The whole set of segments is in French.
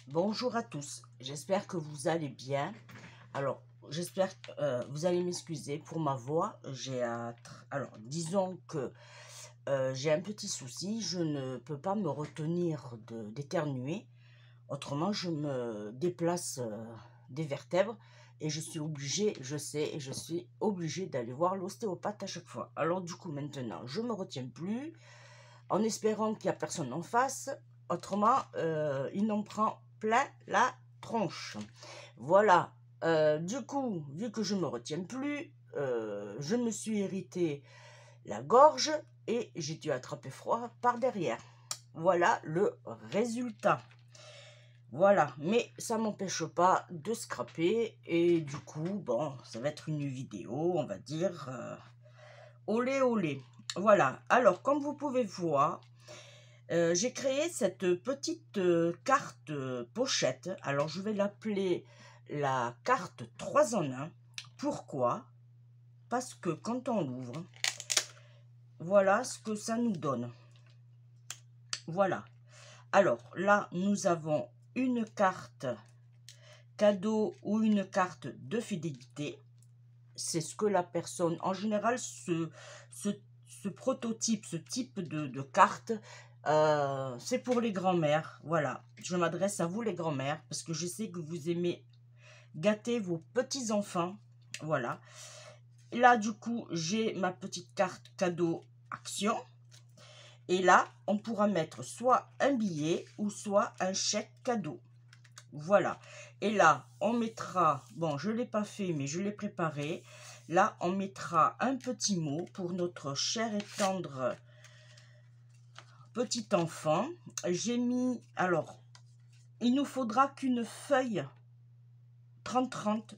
Bonjour à tous, j'espère que vous allez bien. Alors, j'espère que vous allez m'excuser pour ma voix. Alors, disons que j'ai un petit souci, je ne peux pas me retenir d'éternuer. Autrement, je me déplace des vertèbres et je suis obligée, je sais, et je suis obligée d'aller voir l'ostéopathe à chaque fois. Alors du coup, maintenant, je me retiens plus en espérant qu'il n'y a personne en face. Autrement, il en prend plein la tronche. Voilà. Du coup, vu que je ne me retiens plus, je me suis irrité la gorge et j'ai dû attraper froid par derrière. Voilà le résultat. Voilà, mais ça m'empêche pas de scraper et du coup, bon, ça va être une vidéo, on va dire, olé olé. Voilà, alors comme vous pouvez voir, j'ai créé cette petite carte pochette. Alors, je vais l'appeler la carte 3 en 1. Pourquoi? Parce que quand on l'ouvre, voilà ce que ça nous donne. Voilà. Alors, là, nous avons une carte cadeau ou une carte de fidélité. C'est ce que la personne, en général, ce prototype, ce type de carte, c'est pour les grands-mères. Voilà, je m'adresse à vous les grands-mères parce que je sais que vous aimez gâter vos petits-enfants. Voilà. Là, du coup, j'ai ma petite carte cadeau action. Et là, on pourra mettre soit un billet ou soit un chèque cadeau. Voilà. Et là, on mettra, bon, je ne l'ai pas fait, mais je l'ai préparé. Là, on mettra un petit mot pour notre cher et tendre petit enfant. J'ai mis, alors, il nous faudra qu'une feuille 30-30.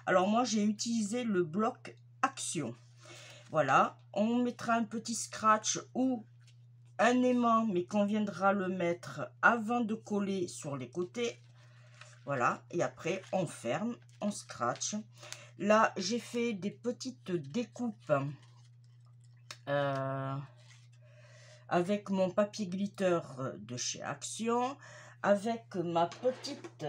Alors, moi, j'ai utilisé le bloc action. Voilà. On mettra un petit scratch ou un aimant, mais qu'on viendra le mettre avant de coller sur les côtés. Voilà, et après on ferme, on scratch. Là, j'ai fait des petites découpes avec mon papier glitter de chez Action, avec ma petite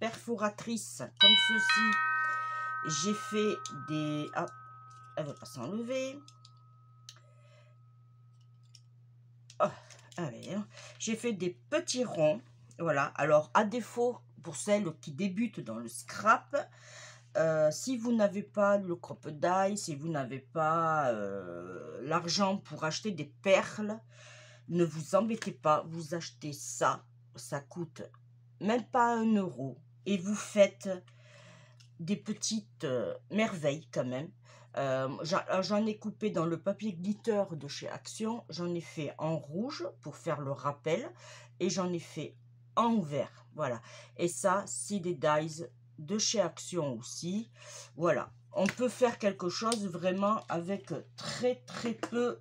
perforatrice comme ceci. J'ai fait des... Ah, elle ne va pas s'enlever. Oh, allez, hein. J'ai fait des petits ronds. Voilà, alors à défaut, pour celles qui débutent dans le scrap, si vous n'avez pas le crocodile, si vous n'avez pas l'argent pour acheter des perles, ne vous embêtez pas, vous achetez ça, ça coûte même pas 1 euro et vous faites des petites merveilles quand même. J'en ai coupé dans le papier glitter de chez Action, j'en ai fait en rouge pour faire le rappel et j'en ai fait en vert, voilà. Et ça, c'est des dies de chez Action aussi. Voilà, on peut faire quelque chose vraiment avec très peu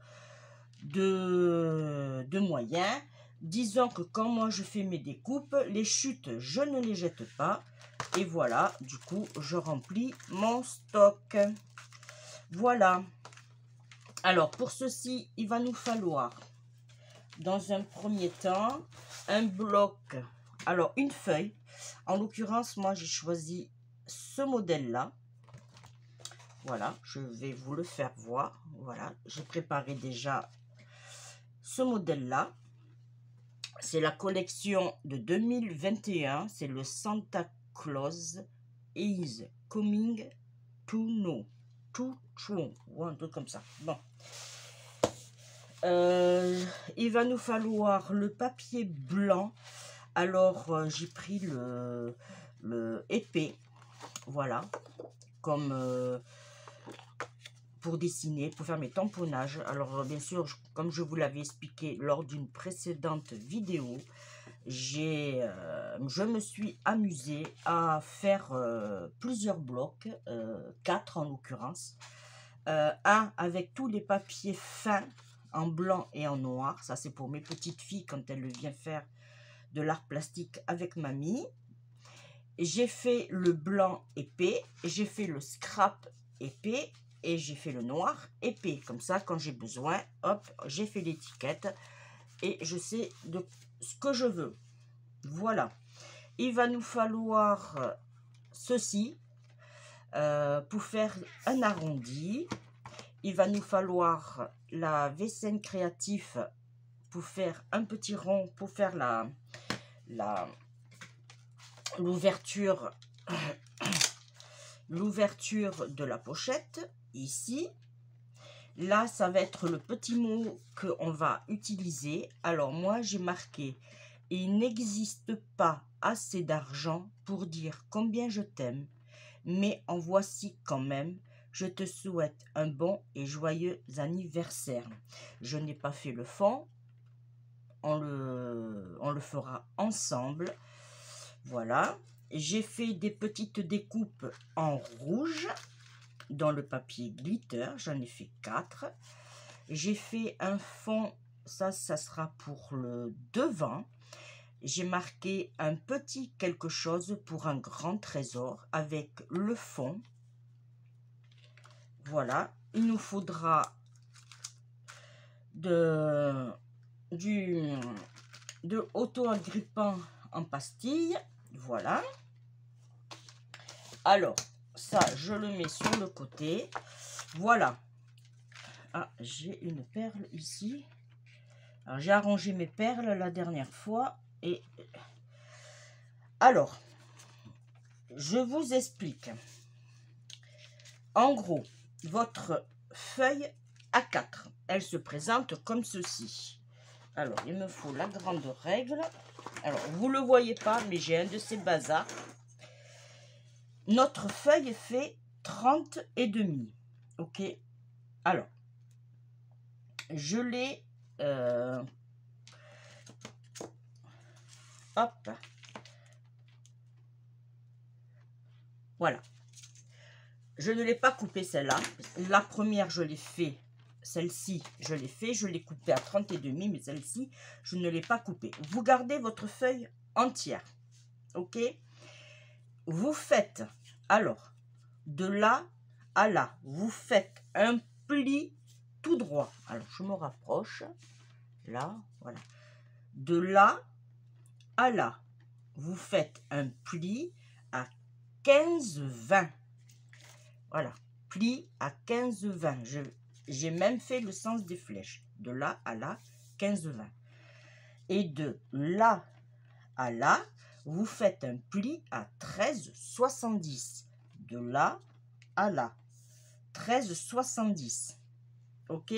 de moyens. Disons que quand moi je fais mes découpes, les chutes, je ne les jette pas. Et voilà, du coup, je remplis mon stock. Voilà. Alors, pour ceci, il va nous falloir, dans un premier temps, un bloc. Alors, une feuille. En l'occurrence, moi, j'ai choisi ce modèle-là. Voilà, je vais vous le faire voir. Voilà, j'ai préparé déjà ce modèle-là. C'est la collection de 2021. C'est le Santa Claus is coming to know. To true. Ou un truc comme ça. Bon. Il va nous falloir le papier blanc. Alors, j'ai pris le épais. Voilà. Comme... pour dessiner, pour faire mes tamponnages. Alors, bien sûr, comme je vous l'avais expliqué lors d'une précédente vidéo, je me suis amusée à faire plusieurs blocs, 4 en l'occurrence. Un avec tous les papiers fins en blanc et en noir. Ça, c'est pour mes petites filles quand elles viennent faire de l'art plastique avec mamie. J'ai fait le blanc épais, j'ai fait le scrap épais et j'ai fait le noir épais. Comme ça, quand j'ai besoin, hop, j'ai fait l'étiquette et je sais de ce que je veux. Voilà. Il va nous falloir ceci pour faire un arrondi. Il va nous falloir la V5 créatif pour faire un petit rond, pour faire l'ouverture de la pochette, ici. Là, ça va être le petit mot qu'on va utiliser. Alors, moi, j'ai marqué « Il n'existe pas assez d'argent pour dire combien je t'aime, mais en voici quand même. Je te souhaite un bon et joyeux anniversaire. » Je n'ai pas fait le fond. On le fera ensemble. Voilà. J'ai fait des petites découpes en rouge dans le papier glitter. J'en ai fait 4. J'ai fait un fond. Ça sera pour le devant. J'ai marqué un petit quelque chose pour un grand trésor avec le fond. Voilà. Il nous faudra de auto-agrippant en pastille. Voilà. Alors, ça, je le mets sur le côté. Voilà. Ah, j'ai une perle ici. Alors, j'ai arrangé mes perles la dernière fois. Et alors, je vous explique. En gros, votre feuille A4, elle se présente comme ceci. Alors, il me faut la grande règle. Alors, vous ne le voyez pas, mais j'ai un de ces bazars. Notre feuille fait 30 et demi. Ok. Alors, je l'ai... hop. Voilà. Je ne l'ai pas coupée celle-là. La première, je l'ai fait. Celle-ci, je l'ai fait. Je l'ai coupée à 30 et demi, mais celle-ci, je ne l'ai pas coupée. Vous gardez votre feuille entière. Ok. Vous faites, alors, de là à là, vous faites un pli tout droit. Alors, je me rapproche. Là, voilà. De là à là, vous faites un pli à 15-20. Voilà, pli à 15-20. J'ai même fait le sens des flèches. De là à là, 15-20. Et de là à là, vous faites un pli à 13,70. De là à là, 13,70. Ok?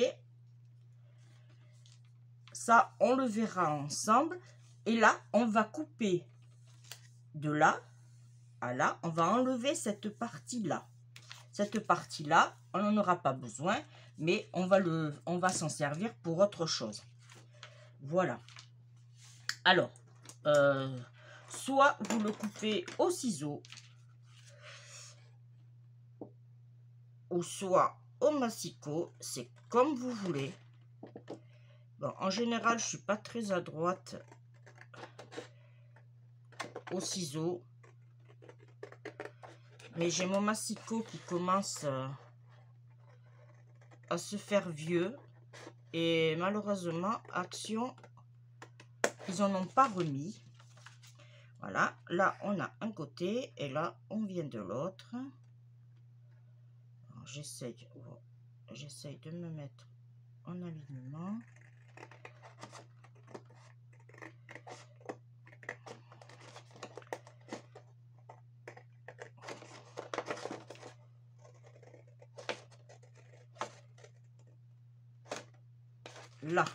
Ça, on le verra ensemble. Et là, on va couper de là à là. On va enlever cette partie-là. Cette partie-là, on n'en aura pas besoin, mais on va s'en servir pour autre chose. Voilà. Alors, soit vous le coupez au ciseau, ou soit au massicot, c'est comme vous voulez. Bon, en général, je ne suis pas très adroite au ciseau, mais j'ai mon massicot qui commence à se faire vieux, et malheureusement, Action, ils n'en ont pas remis. Voilà, là on a un côté et là on vient de l'autre. J'essaye de me mettre en alignement. Là,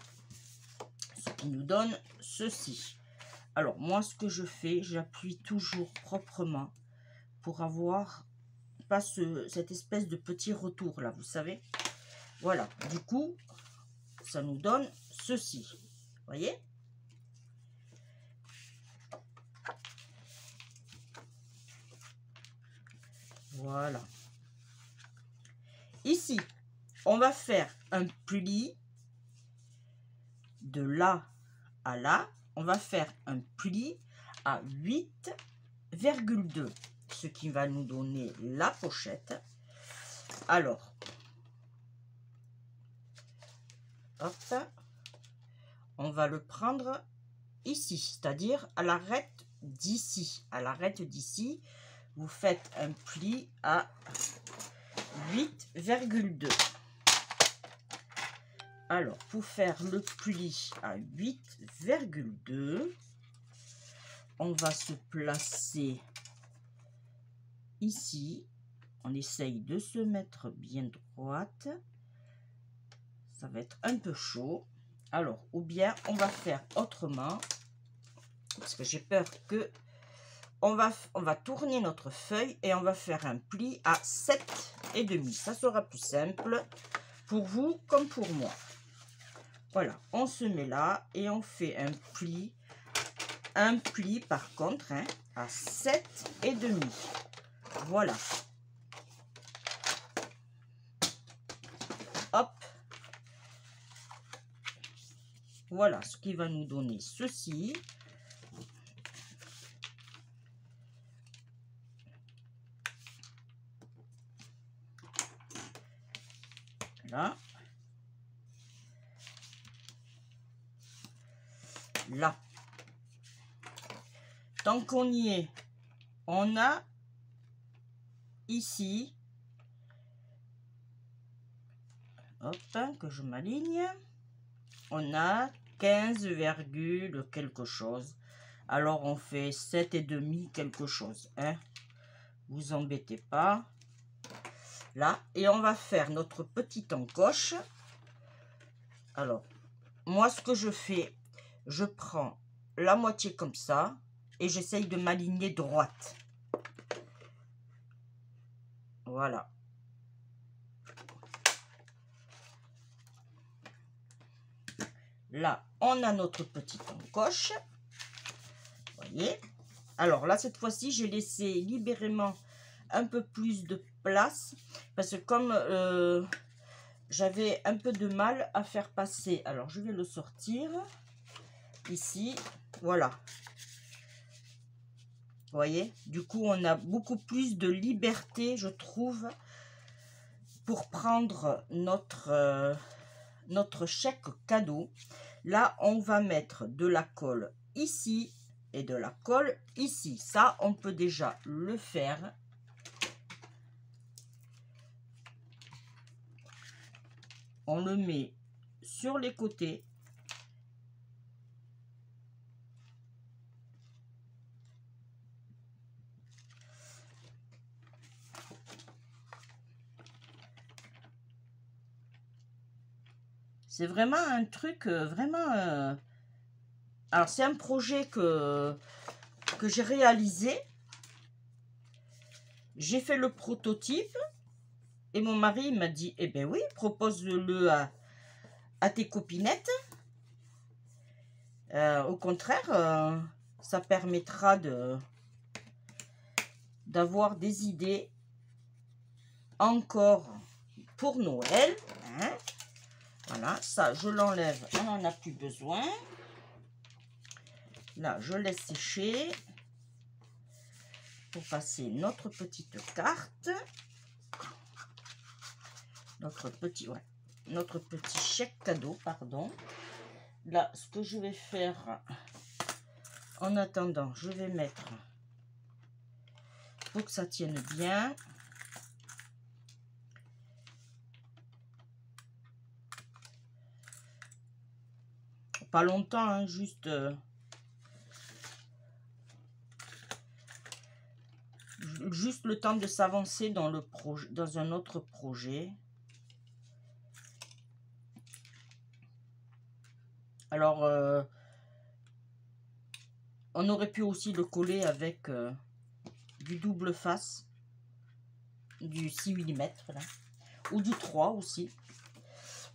ce qui nous donne ceci. Alors moi, ce que je fais, j'appuie toujours proprement pour avoir pas cette espèce de petit retour là, vous savez. Voilà, du coup, ça nous donne ceci. Vous voyez? Voilà. Ici, on va faire un pli de là à là. On va faire un pli à 8,2, ce qui va nous donner la pochette. Alors, hop, on va le prendre ici, c'est-à-dire à l'arête d'ici, à l'arête d'ici, vous faites un pli à 8,2. Alors, pour faire le pli à 8,2, on va se placer ici. On essaye de se mettre bien droite. Ça va être un peu chaud. Alors, ou bien on va faire autrement. Parce que j'ai peur que... On va tourner notre feuille et on va faire un pli à 7,5. Ça sera plus simple pour vous comme pour moi. Voilà, on se met là et on fait un pli. Un pli par contre hein, à 7,5. Voilà. Hop. Voilà ce qui va nous donner ceci. Là. Là. Tant qu'on y est, on a ici, hop, que je m'aligne, on a 15, quelque chose. Alors on fait 7,5 quelque chose, hein. Vous embêtez pas. Là, et on va faire notre petite encoche. Alors, moi ce que je fais, je prends la moitié comme ça et j'essaye de m'aligner droite. Voilà. Là, on a notre petite encoche. Voyez. Alors là, cette fois-ci, j'ai laissé libérément un peu plus de place parce que comme j'avais un peu de mal à faire passer. Alors, je vais le sortir ici. Voilà. Vous voyez, du coup, on a beaucoup plus de liberté, je trouve, pour prendre notre chèque cadeau. Là, on va mettre de la colle ici et de la colle ici. Ça, on peut déjà le faire. On le met sur les côtés. C'est vraiment un truc vraiment... Alors, c'est un projet que j'ai réalisé. J'ai fait le prototype. Et mon mari m'a dit, eh bien oui, propose-le à tes copinettes. Au contraire, ça permettra d'avoir des idées encore pour Noël. Hein. Voilà, ça, je l'enlève, on n'en a plus besoin. Là, je laisse sécher pour passer notre petite carte. Notre petit chèque cadeau, pardon. Là, ce que je vais faire, en attendant, je vais mettre, pour que ça tienne bien, pas longtemps, hein, juste le temps de s'avancer dans le projet, dans un autre projet. Alors, on aurait pu aussi le coller avec du double face, du 6 mm, là, ou du 3 aussi.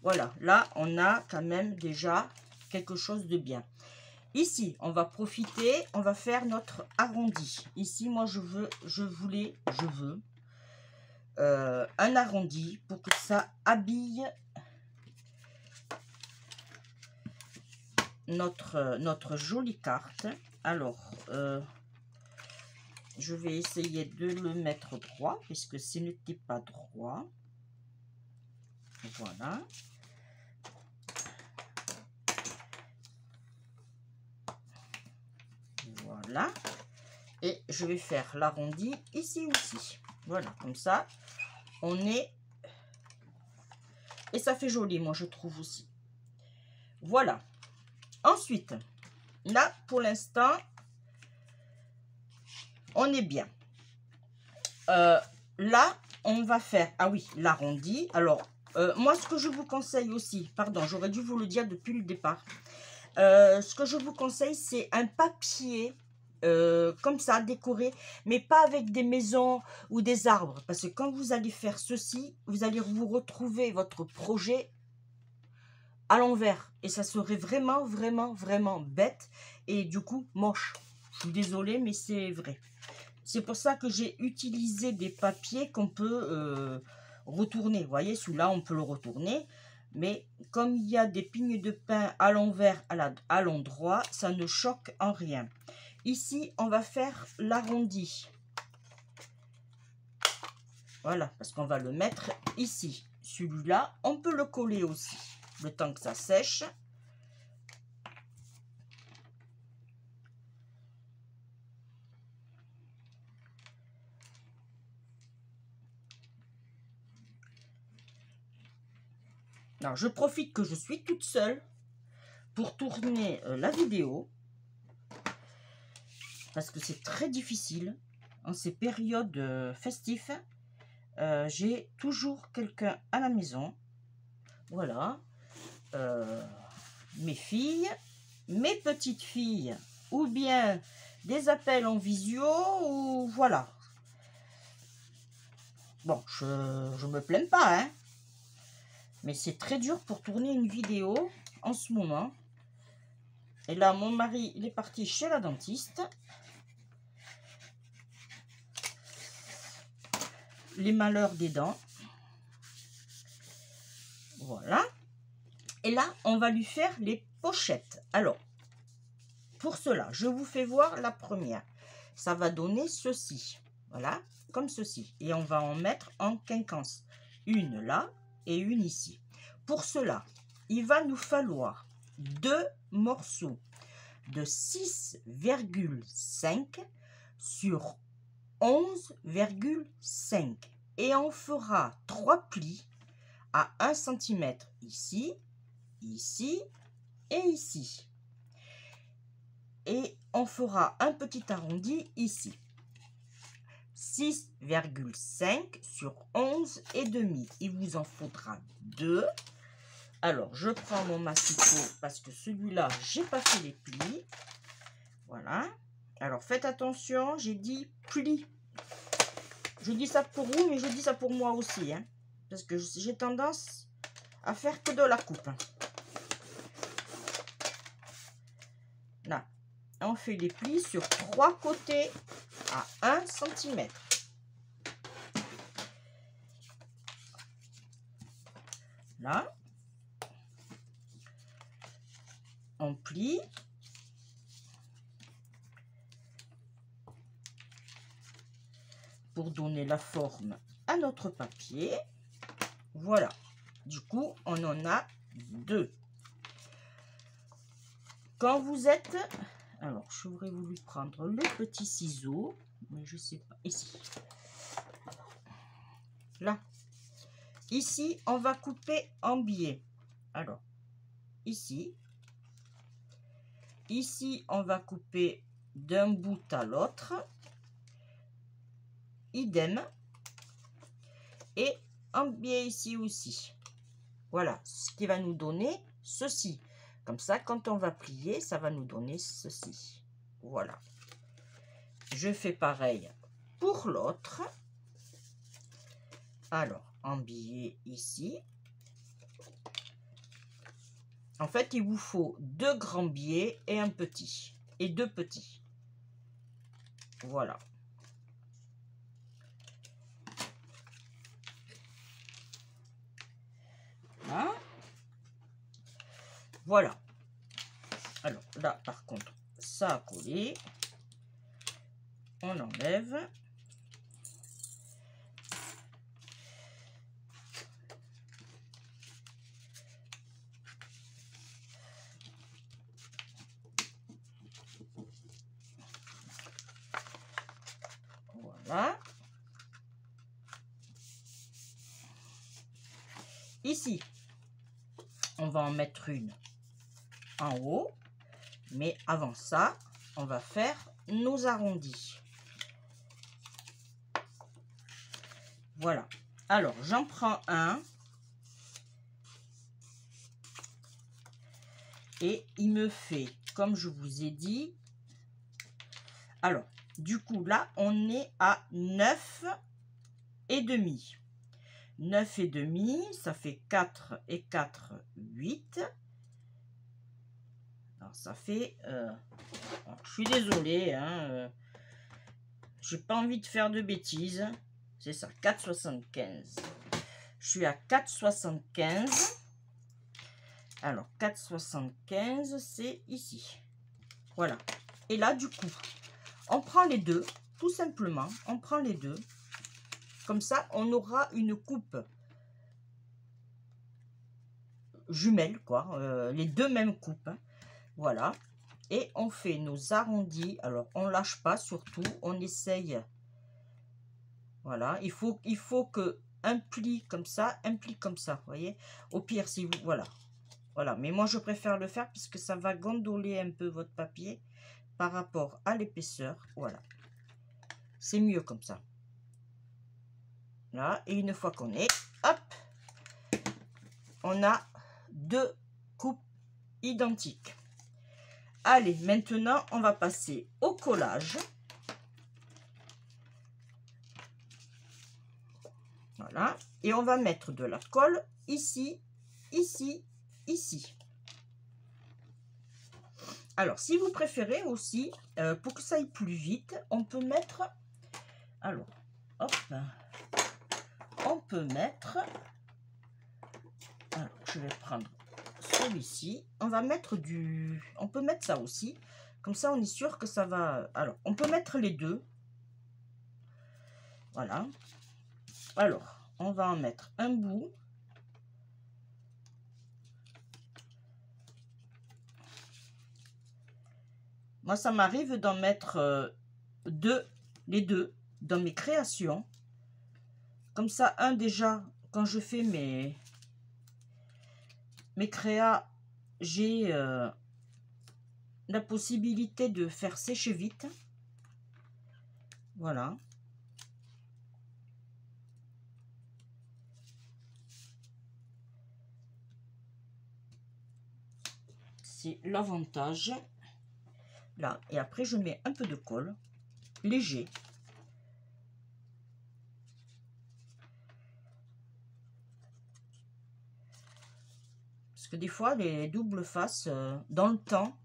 Voilà, là, on a quand même déjà quelque chose de bien. Ici, on va profiter, on va faire notre arrondi. Ici, moi, je veux un arrondi pour que ça habille notre jolie carte. Alors, je vais essayer de le mettre droit, puisque ce n'était pas droit. Voilà. Voilà. Et je vais faire l'arrondi ici aussi. Voilà, comme ça, on est... Et ça fait joli, moi, je trouve aussi. Voilà. Ensuite, là, pour l'instant, on est bien. Là, on va faire... Ah oui, l'arrondi. Alors, moi, ce que je vous conseille aussi... Pardon, j'aurais dû vous le dire depuis le départ. Ce que je vous conseille, c'est un papier comme ça, décoré, mais pas avec des maisons ou des arbres. Parce que quand vous allez faire ceci, vous allez vous retrouver votre projet à l'envers. Et ça serait vraiment, vraiment, vraiment bête. Et du coup, moche. Je suis désolée, mais c'est vrai. C'est pour ça que j'ai utilisé des papiers qu'on peut retourner. Vous voyez, celui-là, on peut le retourner. Mais comme il y a des pignes de pin à l'envers, à l'endroit, ça ne choque en rien. Ici, on va faire l'arrondi. Voilà, parce qu'on va le mettre ici. Celui-là, on peut le coller aussi, le temps que ça sèche. Alors, je profite que je suis toute seule pour tourner la vidéo. Parce que c'est très difficile en ces périodes festives. J'ai toujours quelqu'un à la maison. Voilà. Mes filles, mes petites filles, ou bien des appels en visio, ou voilà. Bon, je me plains pas, hein. Mais c'est très dur pour tourner une vidéo en ce moment. Et là, mon mari, il est parti chez la dentiste. Les malheurs des dents. Voilà. Et là, on va lui faire les pochettes. Alors, pour cela, je vous fais voir la première. Ça va donner ceci. Voilà, comme ceci. Et on va en mettre en quinconce. Une là et une ici. Pour cela, il va nous falloir 2 morceaux de 6,5 sur 11,5. Et on fera 3 plis à 1 cm ici, ici et ici. Et on fera un petit arrondi ici. 6,5 sur 11,5. Il vous en faudra 2. Alors, je prends mon massicot parce que celui-là, j'ai pas fait les plis. Voilà. Alors, faites attention, j'ai dit plis. Je dis ça pour vous, mais je dis ça pour moi aussi. Hein, parce que j'ai tendance à faire que de la coupe. Là, on fait les plis sur 3 côtés à 1 cm. Là, on plie. Pour donner la forme à notre papier. Voilà. Du coup, on en a 2. Quand vous êtes... Alors, j'aurais voulu prendre le petit ciseau, mais je sais pas. Ici. Là. Ici, on va couper en biais. Alors, ici. Ici, on va couper d'un bout à l'autre. Idem. Et en biais ici aussi. Voilà, ce qui va nous donner ceci. Comme ça, quand on va plier, ça va nous donner ceci. Voilà. Je fais pareil pour l'autre. Alors, en biais ici. En fait, il vous faut 2 grands biais et un petit. Et 2 petits. Voilà. Hein? Voilà. Alors là, par contre, ça a collé. On enlève. Voilà. Ici, on va en mettre une en haut. Mais avant ça, on va faire nos arrondis. Voilà. Alors, j'en prends un. Et il me fait, comme je vous ai dit, alors, du coup, là, on est à 9 et demi. 9 et demi, ça fait 4 et 4, 8. Alors, ça fait... je suis désolée, hein, j'ai pas envie de faire de bêtises. C'est ça, 4,75. Je suis à 4,75. Alors, 4,75, c'est ici. Voilà. Et là, du coup, on prend les deux, tout simplement. On prend les deux. Comme ça, on aura une coupe jumelle, quoi. Les deux mêmes coupes. Hein. Voilà. Et on fait nos arrondis. Alors, on lâche pas, surtout. On essaye. Voilà. Il faut que un pli comme ça, vous voyez. Au pire, si vous... Voilà. Voilà. Mais moi, je préfère le faire puisque ça va gondoler un peu votre papier par rapport à l'épaisseur. Voilà. C'est mieux comme ça. Là. Et une fois qu'on est... Hop, on a deux coupes identiques. Allez, maintenant, on va passer au collage. Voilà. Et on va mettre de la colle ici, ici, ici. Alors, si vous préférez aussi, pour que ça aille plus vite, on peut mettre... Alors, hop. On peut mettre... Alors, je vais prendre celui-ci. On va mettre du... On peut mettre ça aussi. Comme ça, on est sûr que ça va... Alors, on peut mettre les deux. Voilà. Alors, on va en mettre un bout. Moi, ça m'arrive d'en mettre les deux dans mes créations. Comme ça, un déjà, quand je fais mes créas, j'ai la possibilité de faire sécher vite. Voilà. C'est l'avantage. Là. Et après, je mets un peu de colle. Léger. Parce que des fois, les doubles faces, dans le temps,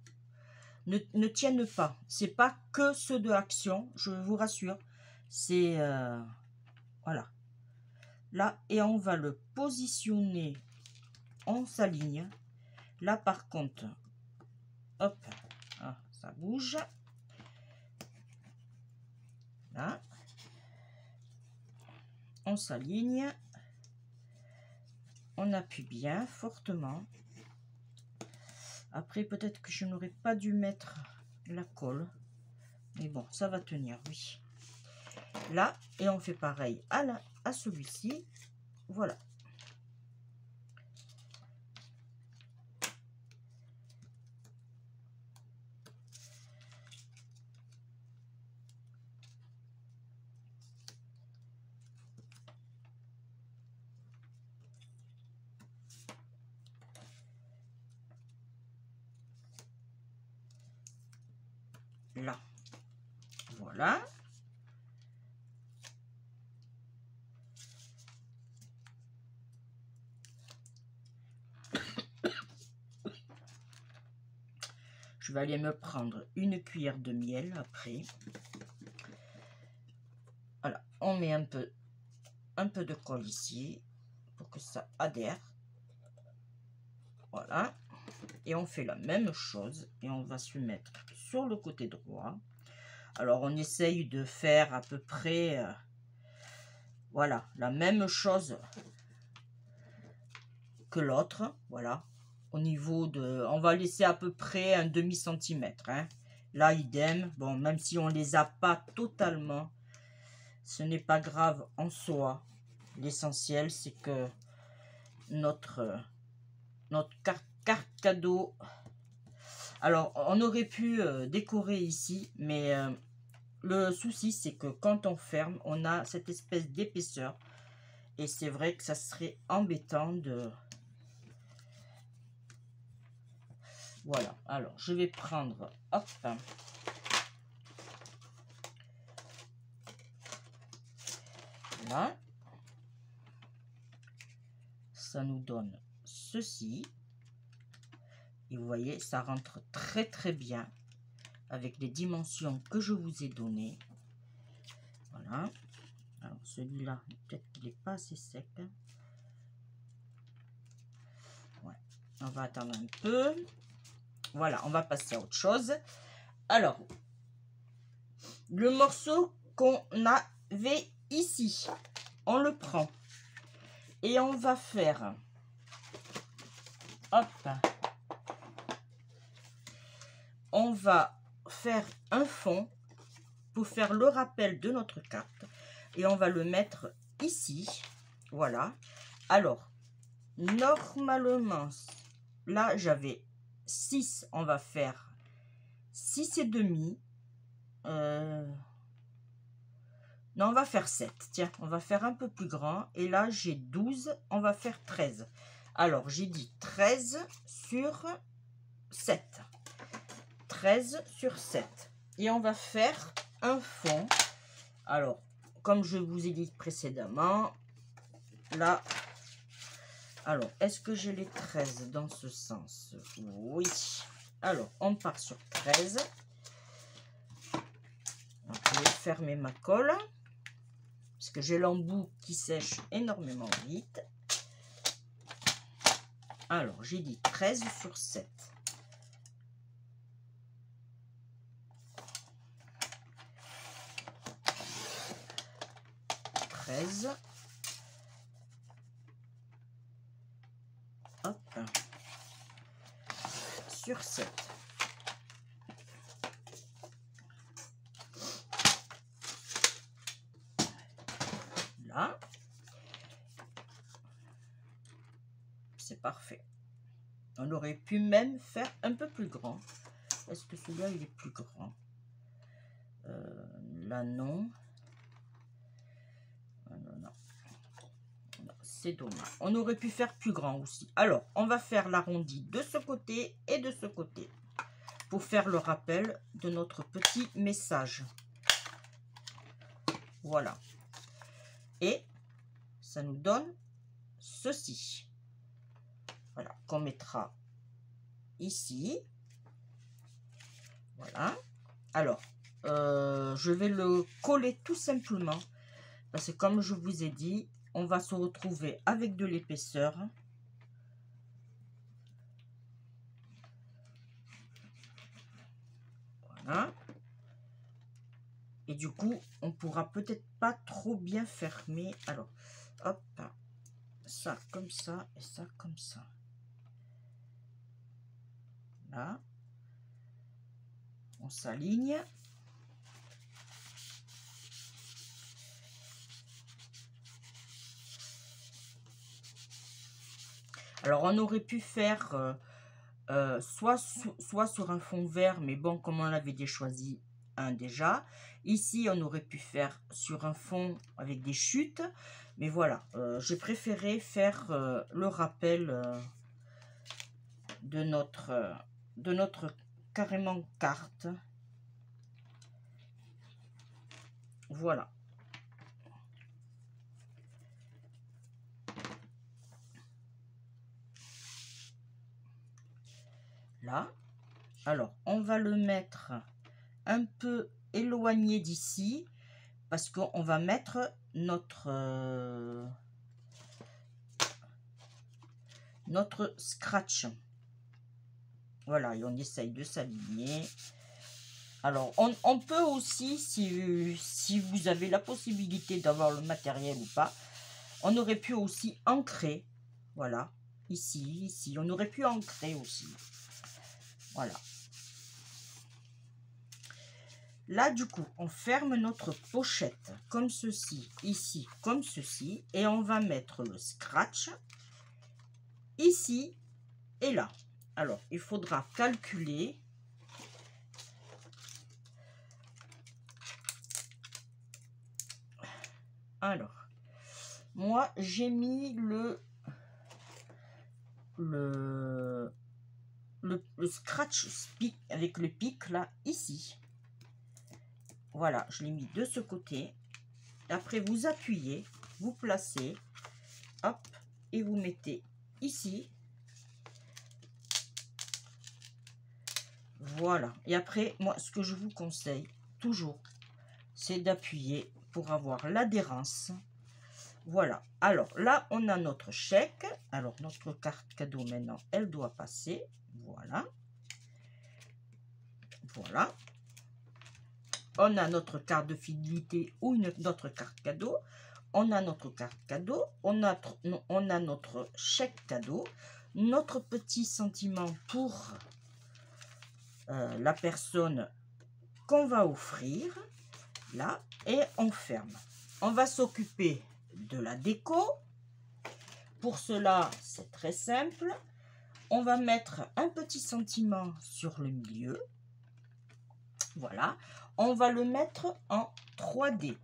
ne tiennent pas. C'est pas que ceux de Action, je vous rassure. C'est... voilà. Là, et on va le positionner en s'aligne. Là, par contre, hop, ah, ça bouge. Là. On s'aligne. On appuie bien, fortement. Après, peut-être que je n'aurais pas dû mettre la colle. Mais bon, ça va tenir, oui. Là, et on fait pareil à celui-ci. Voilà. Là. Voilà. Je vais aller me prendre une cuillère de miel après. Voilà, on met un peu de colle ici pour que ça adhère. Voilà. Et on fait la même chose et on va se mettre sur le côté droit. Alors, on essaye de faire à peu près, voilà, la même chose que l'autre. Voilà. Au niveau de... On va laisser à peu près un demi-centimètre. Hein. Là, idem. Bon, même si on ne les a pas totalement. ce n'est pas grave en soi. L'essentiel, c'est que notre carte cadeau... Alors, on aurait pu décorer ici, mais le souci, c'est que quand on ferme, on a cette espèce d'épaisseur. Et c'est vrai que ça serait embêtant de... Voilà, alors je vais prendre, hop, là, ça nous donne ceci, et vous voyez, ça rentre très très bien avec les dimensions que je vous ai données. Voilà, alors celui-là, peut-être qu'il n'est pas assez sec. Ouais, on va attendre un peu. Voilà, on va passer à autre chose. Alors, le morceau qu'on avait ici, on le prend et on va faire, hop, on va faire un fond pour faire le rappel de notre carte et on va le mettre ici. Voilà. Alors, normalement, là j'avais 6, on va faire 6,5. Non, on va faire 7. Tiens, on va faire un peu plus grand. Et là, j'ai 12. On va faire 13. Alors, j'ai dit 13 sur 7. 13 sur 7. Et on va faire un fond. Alors, comme je vous ai dit précédemment, là... Alors, est-ce que j'ai les 13 dans ce sens? Oui. Alors, on part sur 13. Donc, je vais fermer ma colle. Parce que j'ai l'embout qui sèche énormément vite. Alors, j'ai dit 13 sur 7. Hop, sur 7. Là, c'est parfait. On aurait pu même faire un peu plus grand. Est-ce que celui-là, il est plus grand? Là, non. Non. C'est dommage. On aurait pu faire plus grand aussi. Alors, on va faire l'arrondi de ce côté et de ce côté pour faire le rappel de notre petit message. Voilà. Et ça nous donne ceci. Voilà, qu'on mettra ici. Voilà. Alors, je vais le coller tout simplement parce que comme je vous ai dit, on va se retrouver avec de l'épaisseur. Voilà. Et du coup, on pourra peut-être pas trop bien fermer. Alors, hop, ça comme ça et ça comme ça. Là, on s'aligne. Alors, on aurait pu faire soit sur un fond vert, mais bon, comme on l'avait déjà choisi un déjà. Ici, on aurait pu faire sur un fond avec des chutes. Mais voilà, j'ai préféré faire le rappel de notre carrément carte. Voilà. Là. Alors, on va le mettre un peu éloigné d'ici parce qu'on va mettre notre scratch. Voilà, et on essaye de s'aligner. Alors, on peut aussi, si vous avez la possibilité d'avoir le matériel ou pas, on aurait pu aussi ancrer. Voilà, ici, on aurait pu ancrer aussi. Voilà. Là, du coup, on ferme notre pochette comme ceci, ici, comme ceci. Et on va mettre le scratch ici et là. Alors, il faudra calculer. Alors, moi, j'ai mis le scratch pic avec le pic là, ici. Voilà, je l'ai mis de ce côté. Après, vous appuyez, vous placez, hop, et vous mettez ici. Voilà. Et après, moi, ce que je vous conseille, toujours, c'est d'appuyer pour avoir l'adhérence. Voilà. Alors, là, on a notre chèque. Alors, notre carte cadeau, maintenant, elle doit passer. Voilà. Voilà. On a notre carte de fidélité ou notre carte cadeau. On a notre carte cadeau. On a notre chèque cadeau. Notre petit sentiment pour la personne qu'on va offrir. Là. Et on ferme. On va s'occuper de la déco. Pour cela, c'est très simple. On va mettre un petit sentiment sur le milieu. Voilà. On va le mettre en 3D.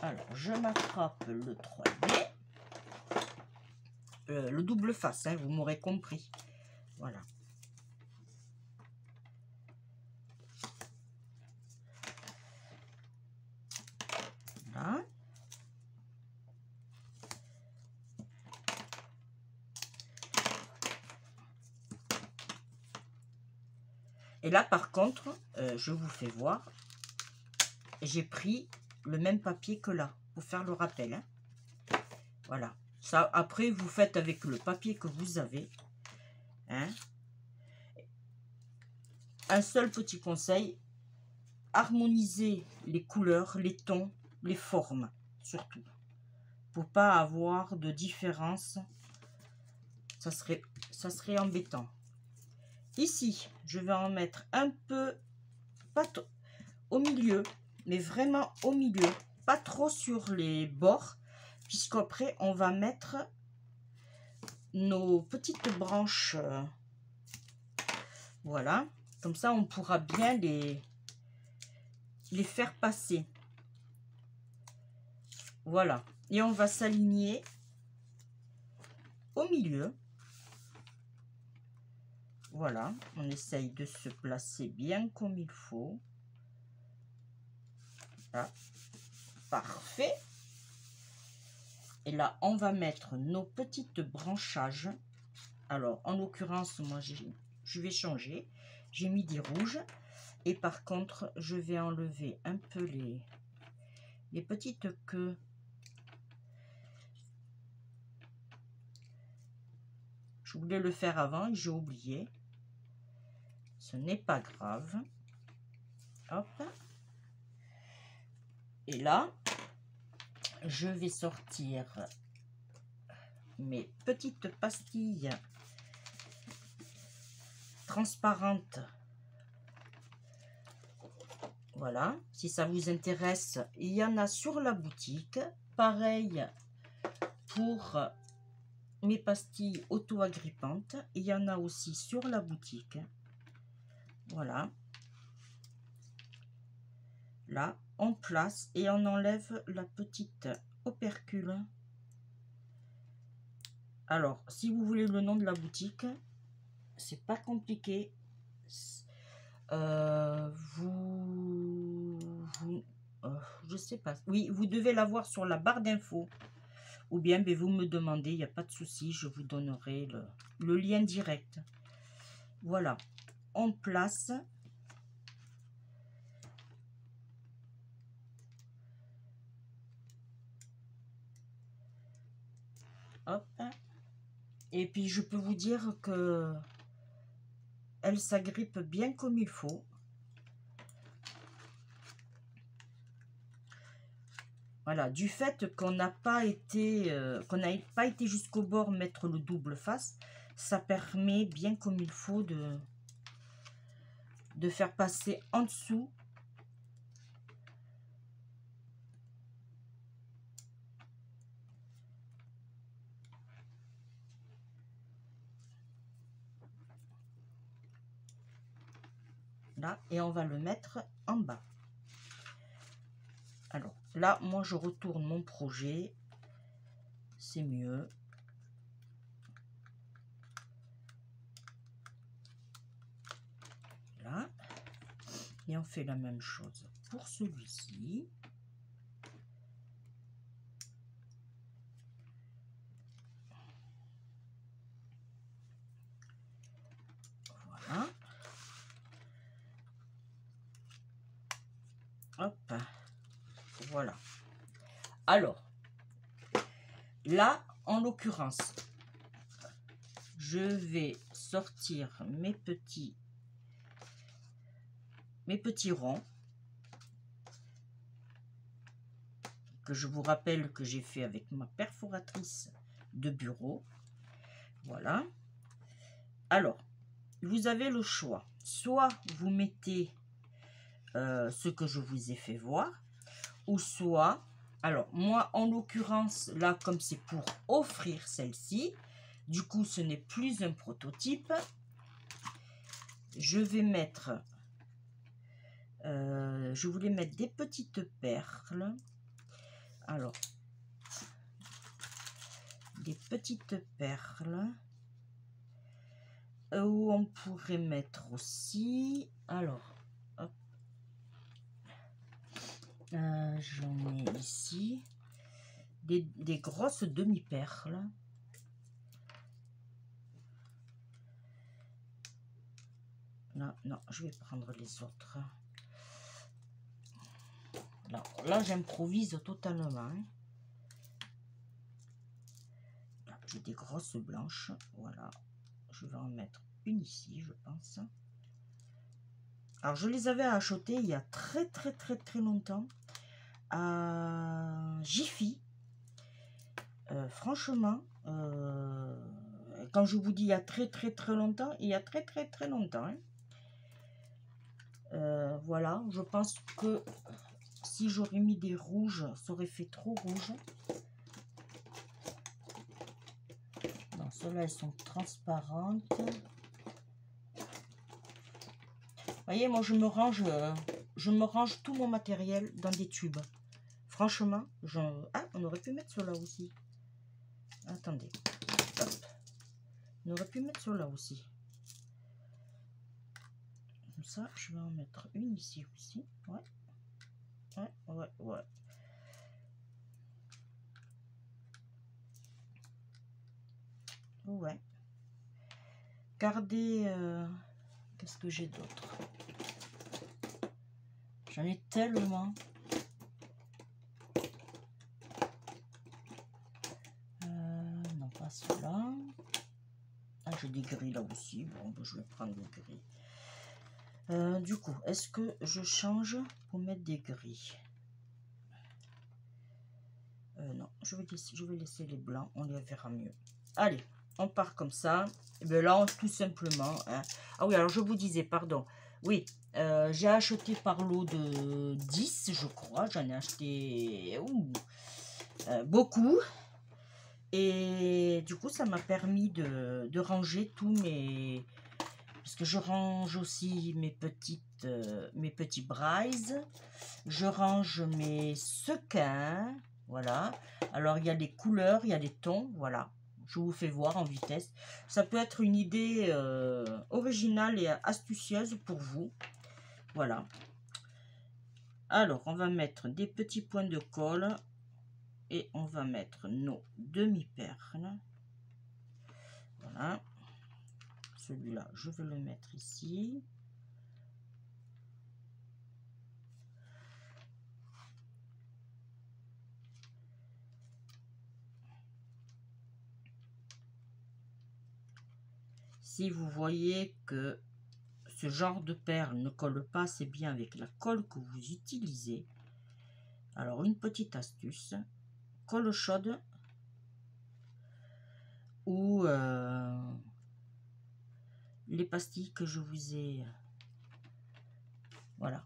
Alors, je m'attrape le 3D. Le double face, hein, vous m'aurez compris. Voilà. Voilà. Et là, par contre, je vous fais voir, j'ai pris le même papier que là, pour faire le rappel. Hein. Voilà. Ça, après, vous faites avec le papier que vous avez. Hein. Un seul petit conseil, harmoniser les couleurs, les tons, les formes, surtout. Pour pas avoir de différence, ça serait embêtant. Ici, je vais en mettre un peu, pas au milieu, mais vraiment au milieu, pas trop sur les bords, puisqu'après on va mettre nos petites branches. Voilà, comme ça on pourra bien les faire passer. Voilà, et on va s'aligner au milieu. Voilà, on essaye de se placer bien comme il faut. Là, parfait. Et là, on va mettre nos petites branchages. Alors, en l'occurrence, moi, je vais changer. J'ai mis des rouges. Et par contre, je vais enlever un peu les petites queues. Je voulais le faire avant et j'ai oublié. Ce n'est pas grave. Hop. Et là, je vais sortir mes petites pastilles transparentes. Voilà, si ça vous intéresse, il y en a sur la boutique. Pareil pour mes pastilles auto-agrippantes. Il y en a aussi sur la boutique. Voilà. Là, on place et on enlève la petite opercule. Alors, si vous voulez le nom de la boutique, c'est pas compliqué. Je sais pas. Oui, vous devez l'avoir sur la barre d'infos. Ou bien, vous me demandez, il n'y a pas de souci, je vous donnerai le lien direct. Voilà, on place. Hop. Et puis, je peux vous dire que elle s'agrippe bien comme il faut. Voilà, du fait qu'on n'a pas été, jusqu'au bord mettre le double face, ça permet bien comme il faut de faire passer en dessous là, et on va le mettre en bas. Alors là, moi je retourne mon projet, c'est mieux. Là, et on fait la même chose pour celui-ci. Voilà. Hop, voilà. Alors, là, en l'occurrence, je vais sortir mes petits ronds que je vous rappelle que j'ai fait avec ma perforatrice de bureau. Voilà. Alors, vous avez le choix. Soit vous mettez ce que je vous ai fait voir, ou soit, alors moi en l'occurrence là, comme c'est pour offrir celle-ci, du coup ce n'est plus un prototype, je vais mettre je voulais mettre des petites perles. Alors des petites perles où on pourrait mettre aussi, alors hop, j'en ai ici des grosses demi-perles. Non, non, je vais prendre les autres. Là j'improvise totalement. Hein. J'ai des grosses blanches. Voilà. Je vais en mettre une ici, je pense. Alors, je les avais achetées il y a très longtemps à Jiffy. Franchement, quand je vous dis il y a très longtemps, il y a très longtemps. Hein. Voilà, je pense que si j'aurais mis des rouges, ça aurait fait trop rouge. Non, celles-là, elles sont transparentes. Vous voyez, moi, je me range tout mon matériel dans des tubes. Franchement, ah, on aurait pu mettre cela aussi. Attendez. Hop. On aurait pu mettre cela aussi. Comme ça, je vais en mettre une ici aussi. Ouais. Ouais. Ouais. Gardez... qu'est-ce que j'ai d'autre? J'en ai tellement. Non, pas cela. Ah, j'ai des gris là aussi. Bon, je vais prendre des gris. Du coup, est-ce que je change pour mettre des gris? Non, je vais laisser les blancs. On les verra mieux. Allez, on part comme ça. Et bien là, tout simplement. Hein. Ah oui, alors je vous disais, pardon. Oui, j'ai acheté par lot de 10, je crois. J'en ai acheté beaucoup. Et du coup, ça m'a permis de ranger tous mes... Parce que je range aussi mes petits braises. Je range mes sequins. Voilà. Alors, il y a les couleurs, il y a les tons. Voilà. Je vous fais voir en vitesse. Ça peut être une idée originale et astucieuse pour vous. Voilà. Alors, on va mettre des petits points de colle. Et on va mettre nos demi-perles. Voilà. Celui-là, je vais le mettre ici. Si vous voyez que ce genre de perle ne colle pas assez bien avec la colle que vous utilisez, alors une petite astuce, colle chaude ou les pastilles que je vous ai... Voilà.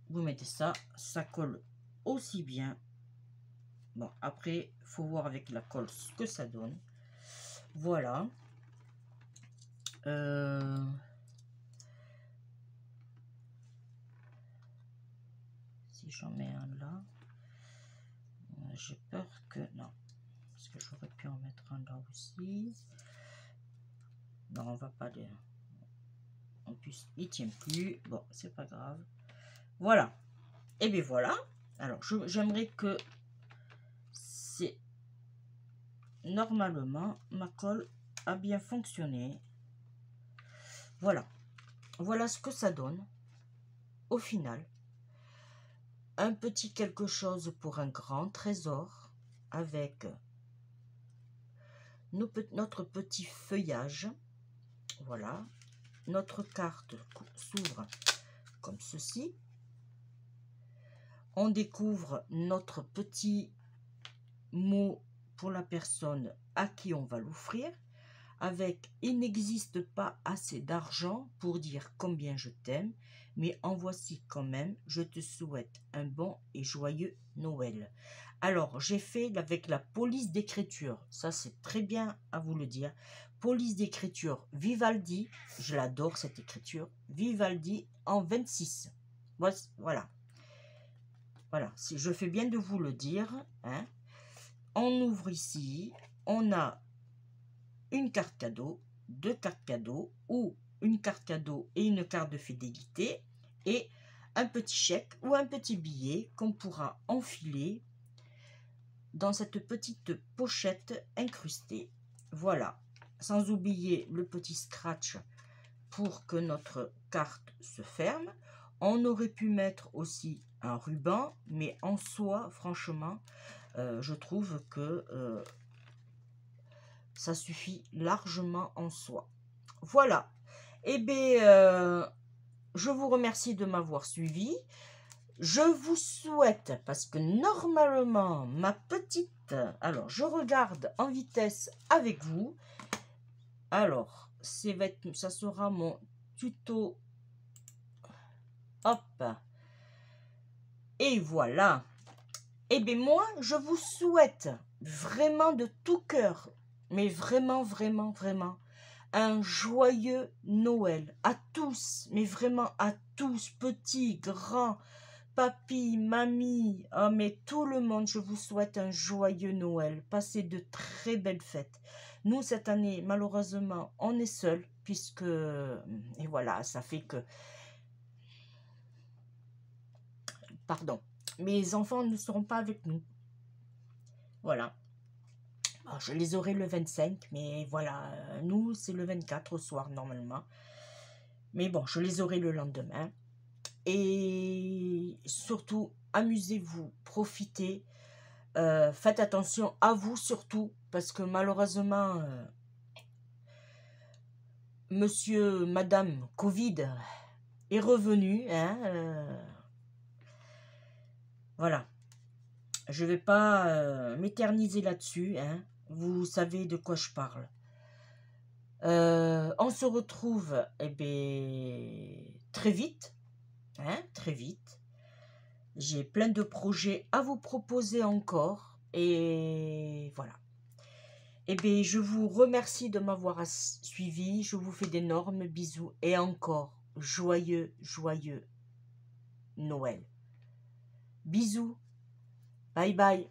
Vous mettez ça, ça colle aussi bien. Bon, après, il faut voir avec la colle ce que ça donne. Voilà. Si j'en mets un là, j'ai peur que... Non, parce que j'aurais pu en mettre un là aussi. Non, on va pas le... En plus, il tient plus. Bon, c'est pas grave. Voilà. Et bien voilà. Alors, j'aimerais que c'est... Normalement, ma colle a bien fonctionné. Voilà. Voilà ce que ça donne. Au final, un petit quelque chose pour un grand trésor avec notre petit feuillage. Voilà. Notre carte s'ouvre comme ceci. On découvre notre petit mot pour la personne à qui on va l'offrir. Avec « Il n'existe pas assez d'argent pour dire combien je t'aime, mais en voici quand même, je te souhaite un bon et joyeux Noël. » Alors, j'ai fait avec la police d'écriture. Ça, c'est très bien à vous le dire. Police d'écriture Vivaldi. Je l'adore, cette écriture. Vivaldi en 26. Voilà. Voilà. Si je fais bien de vous le dire. Hein. On ouvre ici. On a une carte cadeau, deux cartes cadeaux, ou une carte cadeau et une carte de fidélité, et un petit chèque ou un petit billet qu'on pourra enfiler dans cette petite pochette incrustée. Voilà, sans oublier le petit scratch pour que notre carte se ferme. On aurait pu mettre aussi un ruban, mais en soi, franchement, je trouve que ça suffit largement en soi. Voilà. Eh bien, je vous remercie de m'avoir suivi. Je vous souhaite, parce que normalement, ma petite... Alors, je regarde en vitesse avec vous. Alors, ça sera mon tuto. Hop. Et voilà. Eh bien, moi, je vous souhaite vraiment de tout cœur, mais vraiment, vraiment, vraiment, un joyeux Noël à tous, mais vraiment à tous, petits, grands, papy, mamie, oh, mais tout le monde, je vous souhaite un joyeux Noël. Passez de très belles fêtes. Nous, cette année, malheureusement, on est seuls, puisque, et voilà, ça fait que, pardon, mes enfants ne seront pas avec nous. Voilà. Alors, je les aurai le 25, mais voilà, nous, c'est le 24 au soir, normalement. Mais bon, je les aurai le lendemain. Et surtout, amusez-vous, profitez. Faites attention à vous surtout, parce que malheureusement, monsieur, madame Covid est revenu. Hein, voilà. Je ne vais pas m'éterniser là-dessus. Hein, vous savez de quoi je parle. On se retrouve eh bien, très vite. Hein, très vite. J'ai plein de projets à vous proposer encore. Et voilà. Eh bien, je vous remercie de m'avoir suivi. Je vous fais d'énormes bisous. Et encore, joyeux, joyeux Noël. Bisous. Bye bye.